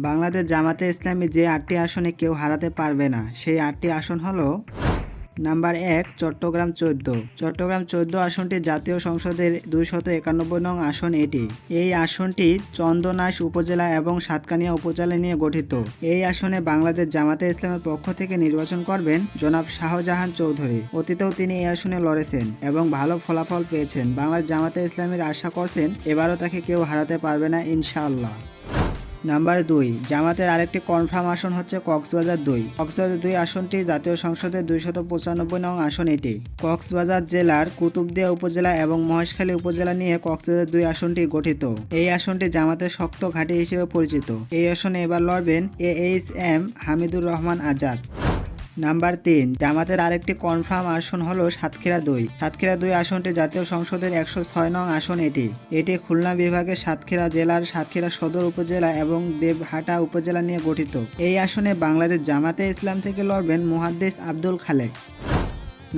বাংলাদেশ জামাতে ইসলামী যে ৮টি আসনে কেউ হারাতে পারবে না, সেই ৮টি আসন হলো: নাম্বার ১, চট্টগ্রাম ১৪। চট্টগ্রাম ১৪ আসনটি জাতীয় সংসদের ২৯১ নং আসন এটি। এই আসনটি চন্দনাইশ উপজেলা এবং সাতকানিয়া উপজেলা নিয়ে গঠিত। এই আসনে বাংলাদেশ জামাতে ইসলামের পক্ষ থেকে নির্বাচন করবেন জনাব শাহজাহান চৌধুরী। অতীতেও তিনি এই আসনে লড়েছেন এবং ভালো ফলাফল পেয়েছেন। বাংলাদেশ জামাতে ইসলামীর আশা করছেন এবারও তাকে কেউ হারাতে পারবে না ইনশাআল্লাহ। নাম্বার ২, জামাতের আরেকটি কনফার্ম আসন হচ্ছে কক্সবাজার ২। কক্সবাজার ২ আসনটি জাতীয় সংসদের ২৯৫ নং আসন এটি। কক্সবাজার জেলার কুতুবদিয়া উপজেলা এবং মহেশখালী উপজেলা নিয়ে কক্সবাজার ২ আসনটি গঠিত। এই আসনটি জামাতের শক্ত ঘাঁটি হিসেবে পরিচিত। এই আসনে এবার লড়বেন AHM হামিদুর রহমান আজাদ। নাম্বার ৩, জামাতের আরেকটি কনফার্ম আসন হলো সাতক্ষীরা ২। সাতক্ষীরা ২ আসনটি জাতীয় সংসদের ১০৬ নং আসন এটি। এটি খুলনা বিভাগের সাতক্ষীরা জেলার সাতক্ষীরা সদর উপজেলা এবং দেবহাটা উপজেলা নিয়ে গঠিত। এই আসনে বাংলাদেশ জামাতে ইসলাম থেকে লড়বেন মুহাদ্দিস আব্দুল খালেক।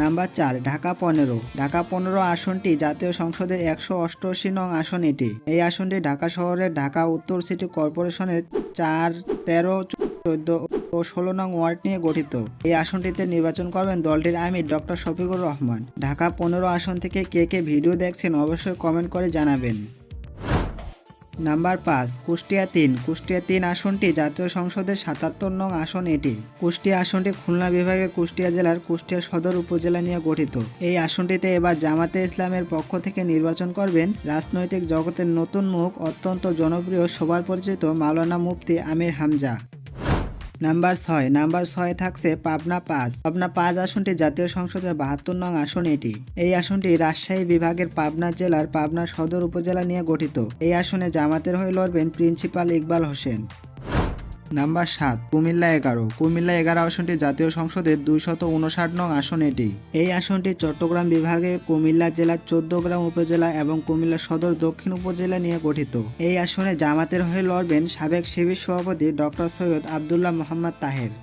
নাম্বার ৪, ঢাকা ১৫। ঢাকা ১৫ আসনটি জাতীয় সংসদের ১৮৮ নং আসন এটি। এই আসনটি ঢাকা শহরের ঢাকা উত্তর সিটি কর্পোরেশনের ৪, ১৩, ১৪ ও ১৬ নং ওয়ার্ড নিয়ে গঠিত। এই আসনটিতে নির্বাচন করবেন দলটির আমির ডক্টর শফিকুর রহমান। ঢাকা ১৫ আসন থেকে কে কে ভিডিও দেখছেন অবশ্যই কমেন্ট করে জানাবেন। নাম্বার ৫, কুষ্টিয়া ৩। কুষ্টিয়া ৩ আসনটি জাতীয় সংসদের ৭৭ নং আসন এটি। কুষ্টিয়া আসনটি খুলনা বিভাগের কুষ্টিয়া জেলার কুষ্টিয়া সদর উপজেলা নিয়ে গঠিত। এই আসনটিতে এবার জামাতে ইসলামের পক্ষ থেকে নির্বাচন করবেন রাজনৈতিক জগতের নতুন মুখ, অত্যন্ত জনপ্রিয়, সবার পরিচিত মাওলানা মুফতি আমির হামজা। নাম্বার ৬। নাম্বার ৬ থাকছে পাবনা ৫। পাবনা ৫ আসনটি জাতীয় সংসদের ৭২ নং আসন এটি। এই আসনটি রাজশাহী বিভাগের পাবনা জেলার পাবনা সদর উপজেলা নিয়ে গঠিত। এই আসনে জামাতের হয়ে লড়বেন প্রিন্সিপাল ইকবাল হোসেন। নাম্বার ৭, কুমিল্লা ১১। কুমিল্লা ১১ আসনটি জাতীয় সংসদের ২৫৯ নং আসন এটি। এই আসনটি চট্টগ্রাম বিভাগের কুমিল্লা জেলার ১৪গ্রাম উপজেলা এবং কুমিল্লা সদর দক্ষিণ উপজেলা নিয়ে গঠিত। এই আসনে জামাতের হয়ে লড়বেন সাবেক শিবির সভাপতি ডক্টর সৈয়দ আবদুল্লাহ মোহাম্মদ তাহের।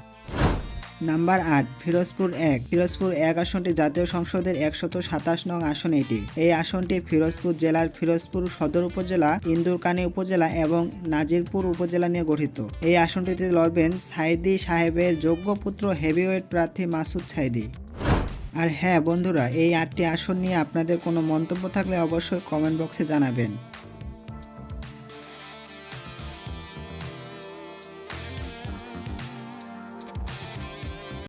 নাম্বার ৮, ফিরোজপুর ১। ফিরোজপুর ১ আসনটি জাতীয় সংসদের ১২৭ নং আসন এটি। এই আসনটি ফিরোজপুর জেলার ফিরোজপুর সদর উপজেলা, ইন্দুরকানী উপজেলা এবং নাজিরপুর উপজেলা নিয়ে গঠিত। এই আসনটিতে লড়বেন সাইদি সাহেবের যোগ্য পুত্র হেভিওয়েট প্রার্থী মাসুদ সাইদি। আর হ্যাঁ বন্ধুরা, এই ৮টি আসন নিয়ে আপনাদের কোনো মন্তব্য থাকলে অবশ্যই কমেন্ট বক্সে জানাবেন।